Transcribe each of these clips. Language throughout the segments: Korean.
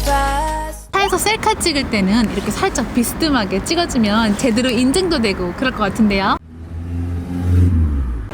차에서 셀카 찍을 때는 이렇게 살짝 비스듬하게 찍어주면 제대로 인증도 되고 그럴 것 같은데요.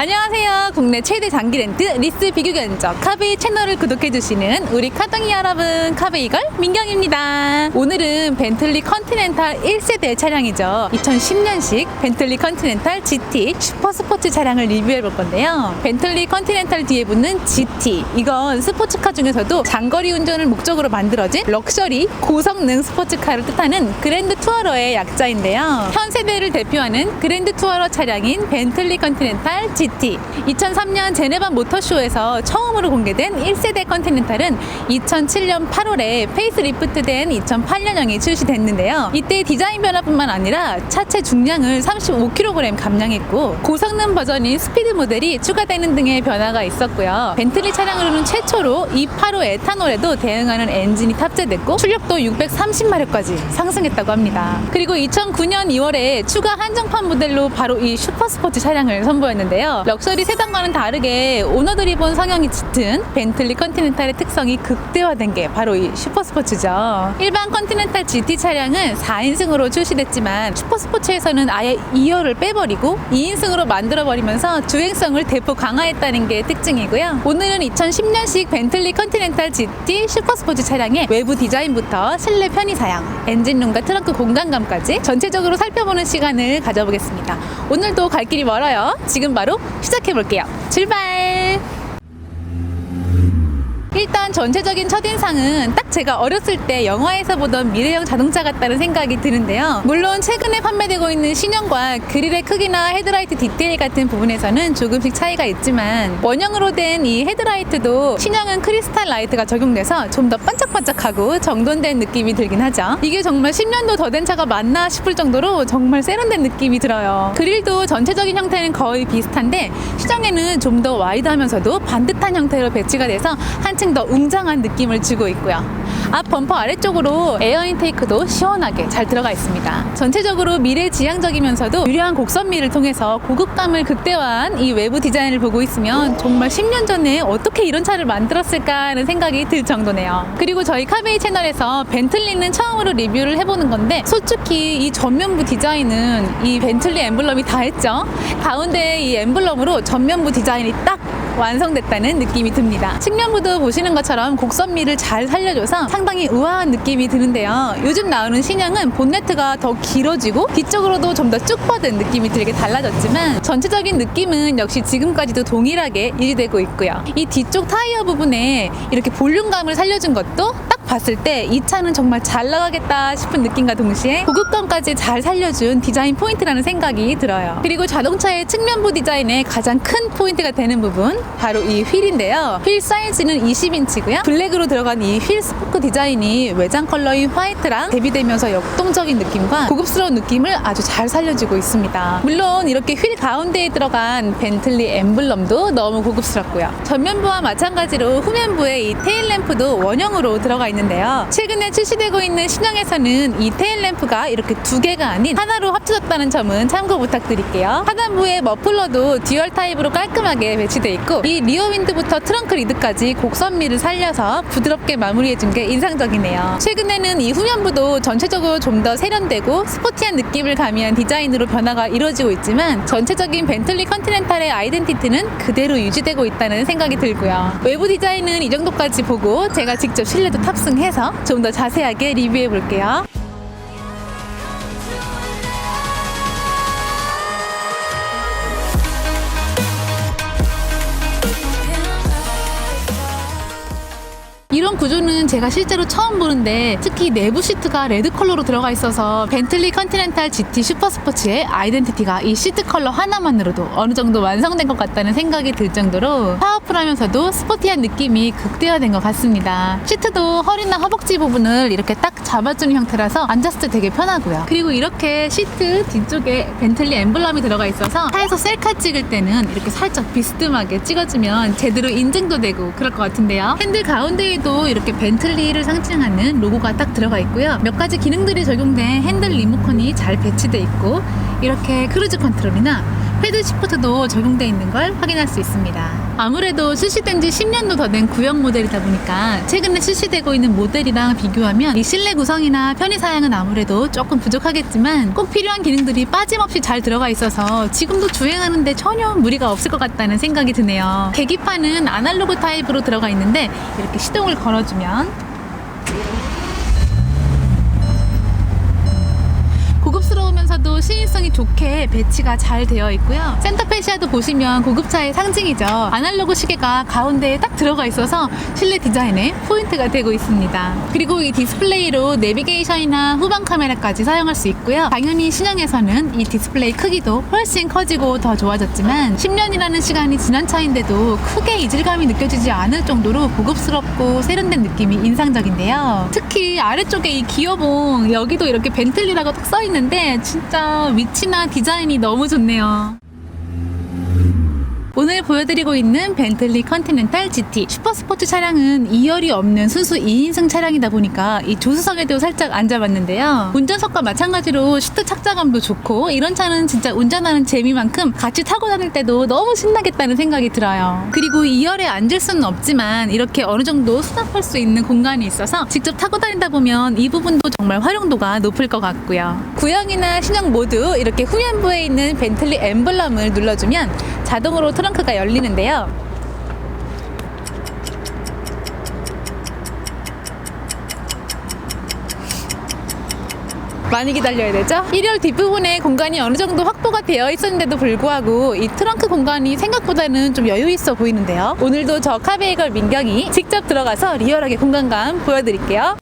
안녕하세요. 국내 최대 장기 렌트 리스 비교 견적 카베이 채널을 구독해주시는 우리 카둥이 여러분, 카베이걸 민경입니다. 오늘은 벤틀리 컨티넨탈 1세대 차량이죠. 2010년식 벤틀리 컨티넨탈 GT 슈퍼스포츠 차량을 리뷰해볼 건데요. 벤틀리 컨티넨탈 뒤에 붙는 GT, 이건 스포츠카 중에서도 장거리 운전을 목적으로 만들어진 럭셔리 고성능 스포츠카를 뜻하는 그랜드 투어러의 약자인데요. 현 세대를 대표하는 그랜드 투어러 차량인 벤틀리 컨티넨탈 GT, 2003년 제네바 모터쇼에서 처음으로 공개된 1세대 컨티넨탈은 2007년 8월에 페이스리프트된 2008년형이 출시됐는데요. 이때 디자인 변화뿐만 아니라 차체 중량을 35kg 감량했고 고성능 버전인 스피드 모델이 추가되는 등의 변화가 있었고요. 벤틀리 차량으로는 최초로 285 에탄올에도 대응하는 엔진이 탑재됐고 출력도 630마력까지 상승했다고 합니다. 그리고 2009년 2월에 추가 한정판 모델로 바로 이 슈퍼스포츠 차량을 선보였는데요. 럭셔리 세단과는 다르게 오너드리본 성향이 짙은 벤틀리 컨티넨탈의 특성이 극대화된 게 바로 이 슈퍼스포츠죠. 일반 컨티넨탈 GT 차량은 4인승으로 출시됐지만 슈퍼스포츠에서는 아예 2열을 빼버리고 2인승으로 만들어버리면서 주행성을 대폭 강화했다는 게 특징이고요. 오늘은 2010년식 벤틀리 컨티넨탈 GT 슈퍼스포츠 차량의 외부 디자인부터 실내 편의사양, 엔진룸과 트렁크 공간감까지 전체적으로 살펴보는 시간을 가져보겠습니다. 오늘도 갈 길이 멀어요. 지금 바로 시작해볼게요. 출발! 일단 전체적인 첫인상은 딱 제가 어렸을 때 영화에서 보던 미래형 자동차 같다는 생각이 드는데요. 물론 최근에 판매되고 있는 신형과 그릴의 크기나 헤드라이트 디테일 같은 부분에서는 조금씩 차이가 있지만 원형으로 된 이 헤드라이트도 신형은 크리스탈 라이트가 적용돼서 좀 더 반짝반짝하고 정돈된 느낌이 들긴 하죠. 이게 정말 10년도 더 된 차가 맞나 싶을 정도로 정말 세련된 느낌이 들어요. 그릴도 전체적인 형태는 거의 비슷한데 시장에는 좀 더 와이드하면서도 반듯한 형태로 배치가 돼서 한층 더 웅장한 느낌을 주고 있고요. 앞 범퍼 아래쪽으로 에어 인테이크도 시원하게 잘 들어가 있습니다. 전체적으로 미래지향적이면서도 유려한 곡선미를 통해서 고급감을 극대화한 이 외부 디자인을 보고 있으면 정말 10년 전에 어떻게 이런 차를 만들었을까 하는 생각이 들 정도네요. 그리고 저희 카베이 채널에서 벤틀리는 처음으로 리뷰를 해보는 건데 솔직히 이 전면부 디자인은 이 벤틀리 엠블럼이 다 했죠. 가운데 이 엠블럼으로 전면부 디자인이 딱 완성됐다는 느낌이 듭니다. 측면부도 보시는 것처럼 곡선미를 잘 살려줘서 상당히 우아한 느낌이 드는데요. 요즘 나오는 신형은 본네트가 더 길어지고 뒤쪽으로도 좀 더 쭉 뻗은 느낌이 들게 달라졌지만 전체적인 느낌은 역시 지금까지도 동일하게 유지되고 있고요. 이 뒤쪽 타이어 부분에 이렇게 볼륨감을 살려준 것도 딱 봤을 때 이 차는 정말 잘 나가겠다 싶은 느낌과 동시에 고급감까지 잘 살려준 디자인 포인트라는 생각이 들어요. 그리고 자동차의 측면부 디자인의 가장 큰 포인트가 되는 부분, 바로 이 휠인데요. 휠 사이즈는 20인치고요. 블랙으로 들어간 이 휠 스포크 디자인이 외장 컬러인 화이트랑 대비되면서 역동적인 느낌과 고급스러운 느낌을 아주 잘 살려주고 있습니다. 물론 이렇게 휠 가운데에 들어간 벤틀리 엠블럼도 너무 고급스럽고요. 전면부와 마찬가지로 후면부에 이 테일램프도 원형으로 들어가 있는데요. 최근에 출시되고 있는 신형에서는 이 테일램프가 이렇게 두 개가 아닌 하나로 합쳐졌다는 점은 참고 부탁드릴게요. 하단부에 머플러도 듀얼 타입으로 깔끔하게 배치되어 있고 이 리어 윈드부터 트렁크 리드까지 곡선미를 살려서 부드럽게 마무리해준 게 인상적이네요. 최근에는 이 후면부도 전체적으로 좀 더 세련되고 스포티한 느낌을 가미한 디자인으로 변화가 이루어지고 있지만 전체적인 벤틀리 컨티넨탈의 아이덴티티는 그대로 유지되고 있다는 생각이 들고요. 외부 디자인은 이 정도까지 보고 제가 직접 실내도 탑승해서 좀 더 자세하게 리뷰해 볼게요. 이런 구조는 제가 실제로 처음 보는데 특히 내부 시트가 레드 컬러로 들어가 있어서 벤틀리 컨티넨탈 GT 슈퍼스포츠의 아이덴티티가 이 시트 컬러 하나만으로도 어느 정도 완성된 것 같다는 생각이 들 정도로 파워풀하면서도 스포티한 느낌이 극대화된 것 같습니다. 시트도 허리나 허벅지 부분을 이렇게 딱 잡아주는 형태라서 앉았을 때 되게 편하고요. 그리고 이렇게 시트 뒤쪽에 벤틀리 엠블럼이 들어가 있어서 차에서 셀카 찍을 때는 이렇게 살짝 비스듬하게 찍어주면 제대로 인증도 되고 그럴 것 같은데요. 핸들 가운데에도 이렇게 벤틀리를 상징하는 로고가 딱 들어가 있고요. 몇 가지 기능들이 적용된 핸들 리모컨이 잘 배치되어 있고 이렇게 크루즈 컨트롤이나 패드 시프트도 적용되어 있는 걸 확인할 수 있습니다. 아무래도 출시된 지 10년도 더 된 구형 모델이다 보니까 최근에 출시되고 있는 모델이랑 비교하면 이 실내 구성이나 편의 사양은 아무래도 조금 부족하겠지만 꼭 필요한 기능들이 빠짐없이 잘 들어가 있어서 지금도 주행하는데 전혀 무리가 없을 것 같다는 생각이 드네요. 계기판은 아날로그 타입으로 들어가 있는데 이렇게 시동을 걸어주면 고급스러우면서도 시인성이 좋게 배치가 잘 되어 있고요. 센터페시아도 보시면 고급차의 상징이죠. 아날로그 시계가 가운데에 딱 들어가 있어서 실내 디자인에 포인트가 되고 있습니다. 그리고 이 디스플레이로 내비게이션이나 후방 카메라까지 사용할 수 있고요. 당연히 신형에서는 이 디스플레이 크기도 훨씬 커지고 더 좋아졌지만 10년이라는 시간이 지난 차인데도 크게 이질감이 느껴지지 않을 정도로 고급스럽고 세련된 느낌이 인상적인데요. 특히 아래쪽에 이 기어봉 여기도 이렇게 벤틀리라고 딱 써있는데 진짜 위치나 디자인이 너무 좋네요. 오늘 보여드리고 있는 벤틀리 컨티넨탈 GT 슈퍼스포츠 차량은 2열이 없는 순수 2인승 차량이다 보니까 이 조수석에도 살짝 앉아봤는데요. 운전석과 마찬가지로 시트 착자감도 좋고 이런 차는 진짜 운전하는 재미만큼 같이 타고 다닐 때도 너무 신나겠다는 생각이 들어요. 그리고 2열에 앉을 수는 없지만 이렇게 어느 정도 수납할 수 있는 공간이 있어서 직접 타고 다니다 보면 이 부분도 정말 활용도가 높을 것 같고요. 구형이나 신형 모두 이렇게 후면부에 있는 벤틀리 엠블럼을 눌러주면 자동으로 트렁크가 열리는데요. 많이 기다려야 되죠? 1열 뒷부분에 공간이 어느 정도 확보가 되어 있었는데도 불구하고 이 트렁크 공간이 생각보다는 좀 여유 있어 보이는데요. 오늘도 저 카베이걸 민경이 직접 들어가서 리얼하게 공간감 보여드릴게요.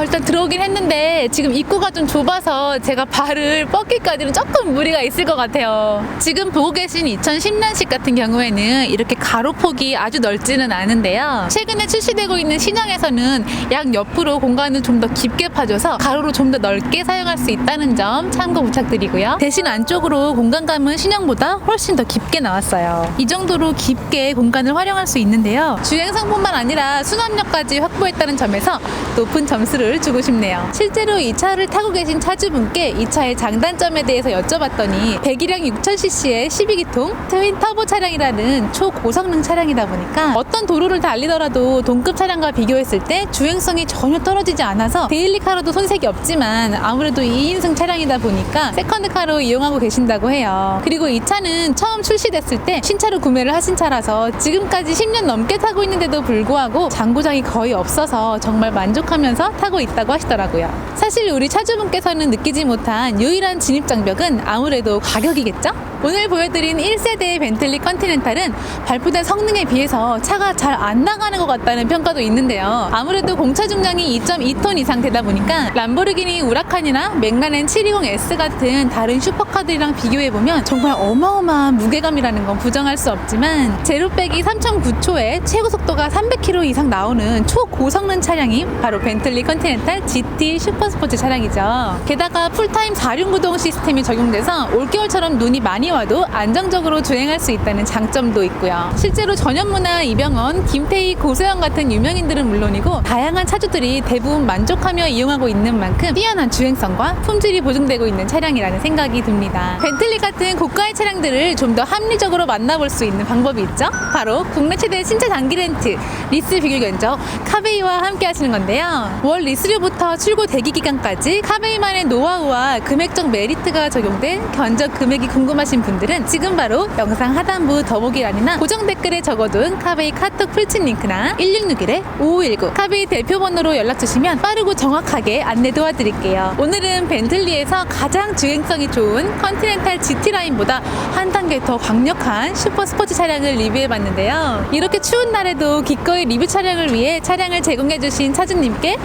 일단 들어오긴 했는데 지금 입구가 좀 좁아서 제가 발을 뻗기까지는 조금 무리가 있을 것 같아요. 지금 보고 계신 2010년식 같은 경우에는 이렇게 가로폭이 아주 넓지는 않은데요. 최근에 출시되고 있는 신형에서는 양 옆으로 공간을 좀 더 깊게 파줘서 가로로 좀 더 넓게 사용할 수 있다는 점 참고 부탁드리고요. 대신 안쪽으로 공간감은 신형보다 훨씬 더 깊게 나왔어요. 이 정도로 깊게 공간을 활용할 수 있는데요. 주행성뿐만 아니라 수납력까지 확보했다는 점에서 높은 점수를 주고 싶네요. 실제로 이 차를 타고 계신 차주분께 이 차의 장단점에 대해서 여쭤봤더니 배기량 6000cc의 12기통 트윈 터보 차량이라는 초고성능 차량이다 보니까 어떤 도로를 달리더라도 동급 차량과 비교했을 때 주행성이 전혀 떨어지지 않아서 데일리카로도 손색이 없지만 아무래도 2인승 차량이다 보니까 세컨드카로 이용하고 계신다고 해요. 그리고 이 차는 처음 출시됐을 때 신차로 구매를 하신 차라서 지금까지 10년 넘게 타고 있는데도 불구하고 장고장이 거의 없어서 정말 만족하면서 타고 있다고 하시더라고요. 사실 우리 차주분께서는 느끼지 못한 유일한 진입장벽은 아무래도 가격이겠죠? 오늘 보여드린 1세대 벤틀리 컨티넨탈은 발표된 성능에 비해서 차가 잘 안 나가는 것 같다는 평가도 있는데요. 아무래도 공차 중량이 2.2톤 이상 되다 보니까 람보르기니 우라칸이나 맥라렌 720S 같은 다른 슈퍼카들이랑 비교해보면 정말 어마어마한 무게감이라는 건 부정할 수 없지만 제로 빼기 3.9초에 최고 속도가 300km 이상 나오는 초고성능 차량이 바로 벤틀리 컨티넨탈 GT 슈퍼스포츠 차량이죠. 게다가 풀타임 4륜구동 시스템이 적용돼서 올겨울처럼 눈이 많이 와도 안정적으로 주행할 수 있다는 장점도 있고요. 실제로 전현무나 이병헌, 김태희, 고소영 같은 유명인들은 물론이고 다양한 차주들이 대부분 만족하며 이용하고 있는 만큼 뛰어난 주행성과 품질이 보증되고 있는 차량이라는 생각이 듭니다. 벤틀리 같은 고가의 차량들을 좀 더 합리적으로 만나볼 수 있는 방법이 있죠? 바로 국내 최대 신차 장기 렌트 리스 비교 견적 카베이와 함께 하시는 건데요. 월 리스료부터 출고 대기 기간까지 카베이만의 노하우와 금액적 메리트가 적용된 견적 금액이 궁금하신 분들은 지금 바로 영상 하단부 더보기란이나 고정 댓글에 적어둔 카베이 카톡 풀친 링크나 1661-5519 카베이 대표번호로 연락주시면 빠르고 정확하게 안내 도와드릴게요. 오늘은 벤틀리에서 가장 주행성이 좋은 컨티넨탈 GT 라인보다 한 단계 더 강력한 슈퍼 스포츠 차량을 리뷰해봤는데요. 이렇게 추운 날에도 기꺼이 리뷰 촬영을 위해 차량을 제공해주신 차주님께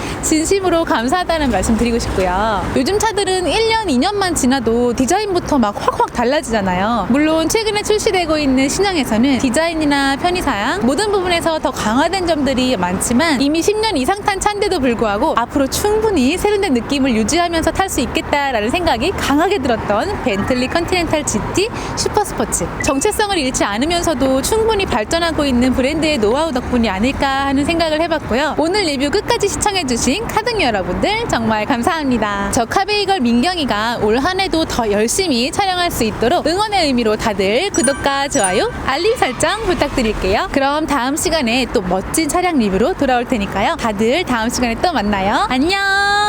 진심으로 감사하다는 말씀 드리고 싶고요. 요즘 차들은 1년, 2년만 지나도 디자인부터 막 확확 달라지잖아요. 물론 최근에 출시되고 있는 신형에서는 디자인이나 편의사양 모든 부분에서 더 강화된 점들이 많지만 이미 10년 이상 탄 차인데도 불구하고 앞으로 충분히 세련된 느낌을 유지하면서 탈 수 있겠다라는 생각이 강하게 들었던 벤틀리 컨티넨탈 GT 슈퍼스포츠. 정체성을 잃지 않으면서도 충분히 발전하고 있는 브랜드의 노하우 덕분이 아닐까 하는 생각을 해봤고요. 오늘 리뷰 끝까지 시청해주신 카등유 여러분들 정말 감사합니다. 저 카베이걸 민경이가 올 한해도 더 열심히 촬영할 수 있도록 응원의 의미로 다들 구독과 좋아요, 알림 설정 부탁드릴게요. 그럼 다음 시간에 또 멋진 차량 리뷰로 돌아올 테니까요. 다들 다음 시간에 또 만나요. 안녕.